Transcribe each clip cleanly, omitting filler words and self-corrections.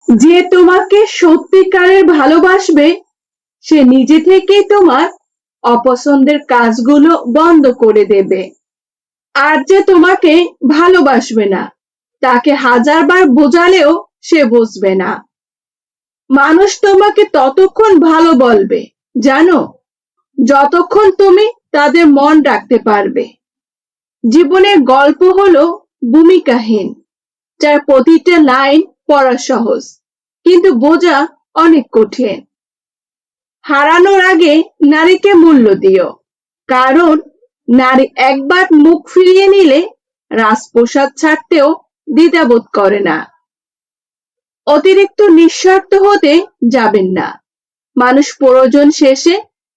যে তোমাকে সত্যিকারের ভালোবাসবে সে নিজে থেকেই তোমার অপছন্দের কাজগুলো বন্ধ করে দেবে। আর যে তোমাকে ভালোবাসবে না তাকে হাজারবার বোঝালেও সে বুঝবে না। মানুষ তোমাকে ততক্ষণ ভালো বলবে জানো, যতক্ষণ তুমি তাদের মন রাখতে পারবে। জীবনের গল্প হলো ভূমিকাহীন, যার প্রতিটা লাইন পড়া সহজ কিন্তু বোঝা অনেক কঠিন। হারানোর আগে নারীকে মূল্য দিও, কারণ নারী একবার মুখ ফিরিয়ে নিলে রাজপ্রাসাদ ছাড়তেও দ্বিধাবোধ করে না। অতিরিক্ত নিঃস্বার্থ হতে যাবেন না। মানুষ প্রয়োজন শেষে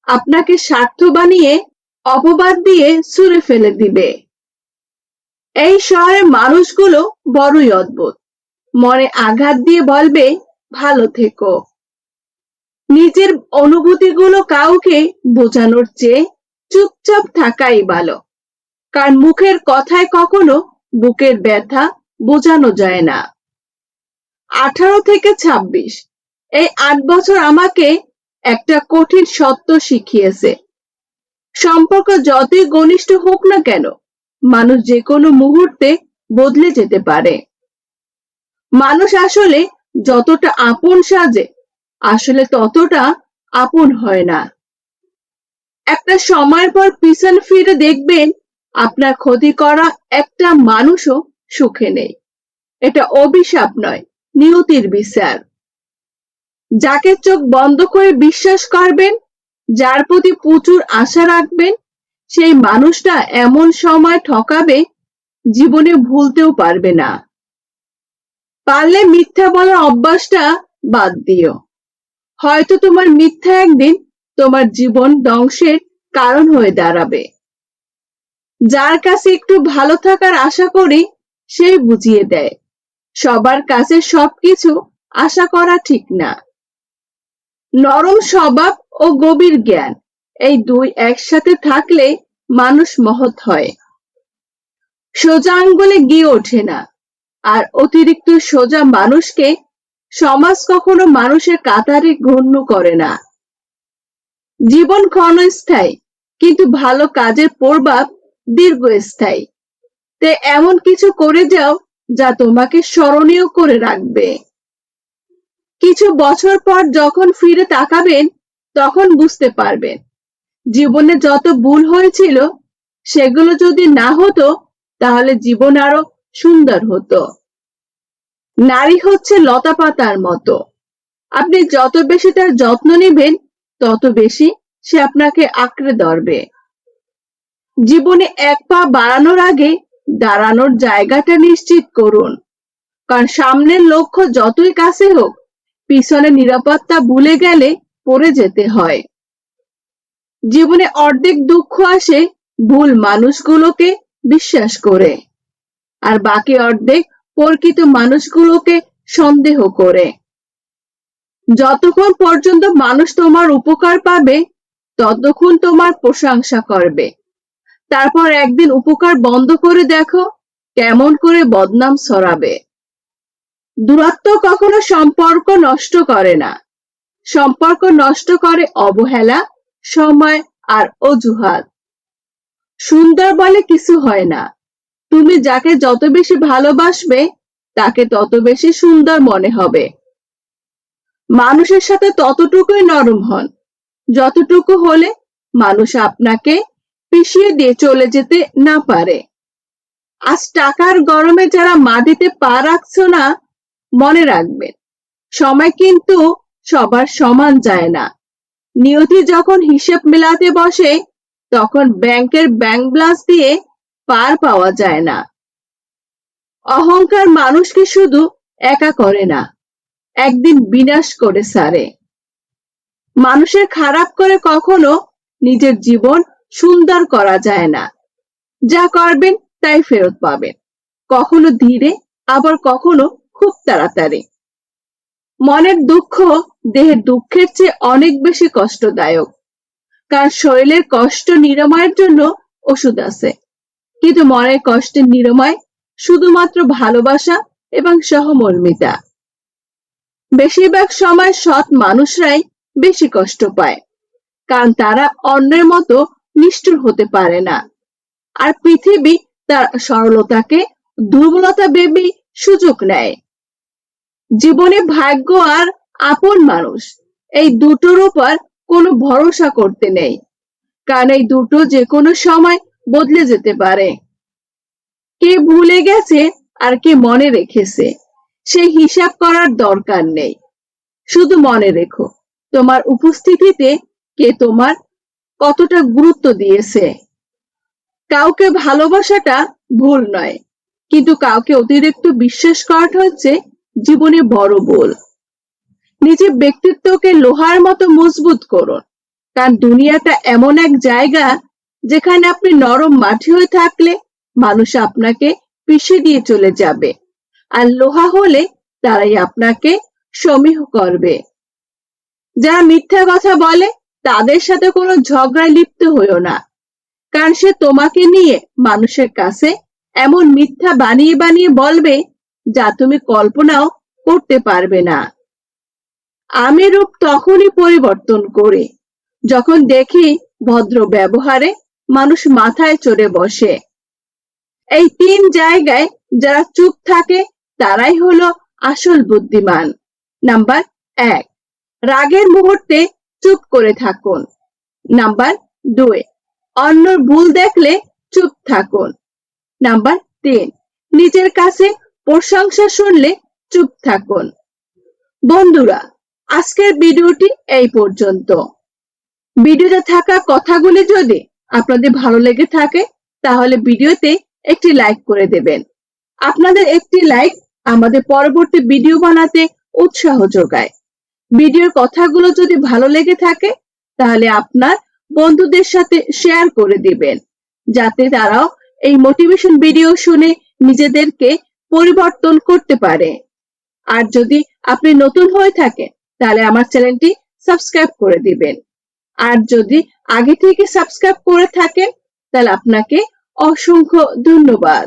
আপনাকে স্বার্থ বানিয়ে অপবাদ দিয়ে ছুঁড়ে ফেলে দিবে। এই শহরের মানুষগুলো বড়ই অদ্ভুত। মনে আঘাত দিয়ে বলবে ভালো থেকো। নিজের অনুভূতিগুলো কাউকে বোঝানোর চেয়ে চুপচাপ থাকাই ভালো, কারণ মুখের কথায় কখনো বুকের ব্যথা বোঝানো যায় না। 18 থেকে 26 এই 8 বছর আমাকে একটা কঠিন সত্য শিখিয়েছে। সম্পর্ক যতই ঘনিষ্ঠ হোক না কেন, মানুষ যে কোনো মুহূর্তে বদলে যেতে পারে। মানুষ আসলে যতটা আপন সাজে আসলে ততটা আপন হয় না। একটা সময়ের পর পিছন ফিরে দেখবেন আপনার ক্ষতি করা একটা মানুষও সুখে নেই। এটা অভিশাপ নয়, নিয়তির বিচার। যাকে চোখ বন্ধ করে বিশ্বাস করবেন, যার প্রতি প্রচুর আশা রাখবেন, সেই মানুষটা এমন সময় ঠকাবে জীবনে ভুলতেও পারবে না। পারলে মিথ্যা বলার অভ্যাসটা বাদ দিও। হয়তো তোমার মিথ্যা একদিন তোমার জীবন ধ্বংসের কারণ হয়ে দাঁড়াবে। যার কাছে একটু ভালো থাকার আশা করি সেই বুঝিয়ে দেয় সবার কাছে সবকিছু আশা করা ঠিক না। নরম স্বভাব ও গভীর জ্ঞান, এই দুই একসাথে থাকলে মানুষ মহৎ হয়। সোজা আঙ্গুলে ঘি ওঠে না, আর অতিরিক্ত সোজা মানুষকে সমাজ কখনো মানুষের কাতারে গণ্য করে না। জীবন ক্ষণস্থায়ী, কিন্তু ভালো কাজের প্রভাব দীর্ঘস্থায়ী। তে এমন কিছু করে যাও যা তোমাকে স্মরণীয় করে রাখবে। কিছু বছর পর যখন ফিরে তাকাবেন তখন বুঝতে পারবেন জীবনে যত ভুল হয়েছিল সেগুলো যদি না হতো তাহলে জীবন আরো সুন্দর হতো। নারী হচ্ছে লতা পাতার মতো, আপনি যত বেশি তার যত্ন নেবেন তত বেশি সে আপনাকে আঁকড়ে ধরবে। জীবনে এক পা বাড়ানোর আগে দাঁড়ানোর জায়গাটা নিশ্চিত করুন, কারণ সামনের লক্ষ্য যতই কাছে হোক পিছনে নিরাপত্তা ভুলে গেলে পড়ে যেতে হয়। জীবনে অর্ধেক দুঃখ আসে ভুল মানুষগুলোকে বিশ্বাস করে, আর বাকি অর্ধেক প্রকৃত মানুষগুলোকে সন্দেহ করে। যতক্ষণ পর্যন্ত মানুষ তোমার উপকার পাবে ততক্ষণ তোমার প্রশংসা করবে, তারপর একদিন উপকার বন্ধ করে দেখো কেমন করে বদনাম ছড়াবে। দূরত্ব কখনো সম্পর্ক নষ্ট করে না, সম্পর্ক নষ্ট করে অবহেলা, সময় আর অজুহাত। সুন্দর বলে কিছু হয় না, তুমি যাকে যত বেশি ভালোবাসবে তাকে তত বেশি সুন্দর মনে হবে। মানুষের সাথে ততটুকুই নরম হন যতটুকু হলে মানুষ আপনাকে পিষিয়ে দিয়ে চলে যেতে না পারে। আজ টাকার গরমে যারা মাটিতে পা রাখছো না, মনে রাখবেন সময় কিন্তু সবার সমান যায় না। নিয়তি যখন হিসেব মেলাতে বসে তখন ব্যাংকের ব্যাংক ব্যালেন্স দিয়ে পার পাওয়া যায় না। অহংকার মানুষকে শুধু একা করে না, একদিন বিনাশ করে ছাড়ে। মানুষের খারাপ করে কখনো নিজের জীবন সুন্দর করা যায় না। যা করবেন তাই ফেরত পাবেন, কখনো ধীরে আবার কখনো খুব তাড়াতাড়ি। মনের দুঃখ দেহের দুঃখের চেয়ে অনেক বেশি কষ্টদায়ক, কারণ শরীরের কষ্ট নিরাময়ের জন্য ওষুধ আছে, কিন্তু মনের কষ্টের নিরাময় শুধুমাত্র ভালোবাসা এবং সহমর্মিতা। বেশিরভাগ সময় সৎ মানুষরাই বেশি কষ্ট পায়, কারণ তারা অন্যের মতো নিষ্ঠুর হতে পারে না। আর পৃথিবী তার সরলতাকে দুর্বলতা ভেবেই সুযোগ নেয়। জীবনে ভাগ্য আর আপন মানুষ, এই দুটোর উপর কোনো ভরসা করতে নেই, কারণ এই দুটো যে কোনো সময় বদলে যেতে পারে। কে ভুলে গেছে আর কে মনে রেখেছে সেই হিসাব করার দরকার নেই। শুধু মনে রেখো, তোমার উপস্থিতিতে কে তোমার কতটা গুরুত্ব দিয়েছে। কাউকে ভালোবাসাটা ভুল নয়, কিন্তু কাউকে অতিরিক্ত বিশ্বাস করাটা হচ্ছে জীবনে বড় ভুল। নিজের ব্যক্তিত্বকে লোহার মতো মজবুত করুন, কারণ দুনিয়াটা এমন এক জায়গা যেখানে আপনি নরম মাটি হয়ে থাকলে মানুষ আপনাকে পিষে দিয়ে চলে যাবে, আর লোহা হলে তারাই আপনাকে সমীহ করবে। যারা মিথ্যা কথা বলে তাদের সাথে কোনো ঝগড়ায় লিপ্ত হইও না, কারণ সে তোমাকে নিয়ে মানুষের কাছে এমন মিথ্যা বানিয়ে বানিয়ে বলবে যা তুমি কল্পনাও করতে পারবে না। আমি রূপ তখনই পরিবর্তন করি যখন দেখি ভদ্র ব্যবহারে মানুষ মাথায় চড়ে বসে। এই তিন জায়গায় যারা চুপ থাকে তারাই হলো আসল বুদ্ধিমান। নাম্বার 1, রাগের মুহূর্তে চুপ করে থাকুন। নাম্বার 2, অন্যর ভুল দেখলে চুপ থাকুন। নাম্বার 3, নিজের কাছে প্রশংসা শুনলে চুপ থাকুন। বন্ধুরা, আজকের ভিডিওটি এই পর্যন্ত। ভিডিওতে থাকা কথাগুলি যদি আপনাদের ভালো লেগে থাকে তাহলে ভিডিওতে একটি লাইক করে দেবেন। আপনাদের একটি লাইক আমাদের পরবর্তী ভিডিও বানাতে উৎসাহ যোগায়। ভিডিওর কথাগুলো যদি ভালো লেগে থাকে তাহলে আপনার বন্ধুদের সাথে শেয়ার করে দিবেন, যাতে তারাও এই মোটিভেশন ভিডিও শুনে নিজেদেরকে পরিবর্তন করতে পারে। আর যদি আপনি নতুন হয়ে থাকেন তাহলে আমার চ্যানেলটি সাবস্ক্রাইব করে দিবেন। আর যদি আগে থেকে সাবস্ক্রাইব করে থাকেন তাহলে আপনাকে অসংখ্য ধন্যবাদ।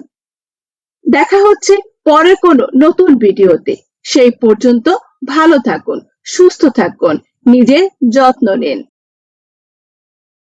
দেখা হচ্ছে পরের কোনো নতুন ভিডিওতে। সেই পর্যন্ত ভালো থাকুন, সুস্থ থাকুন, নিজের যত্ন নিন।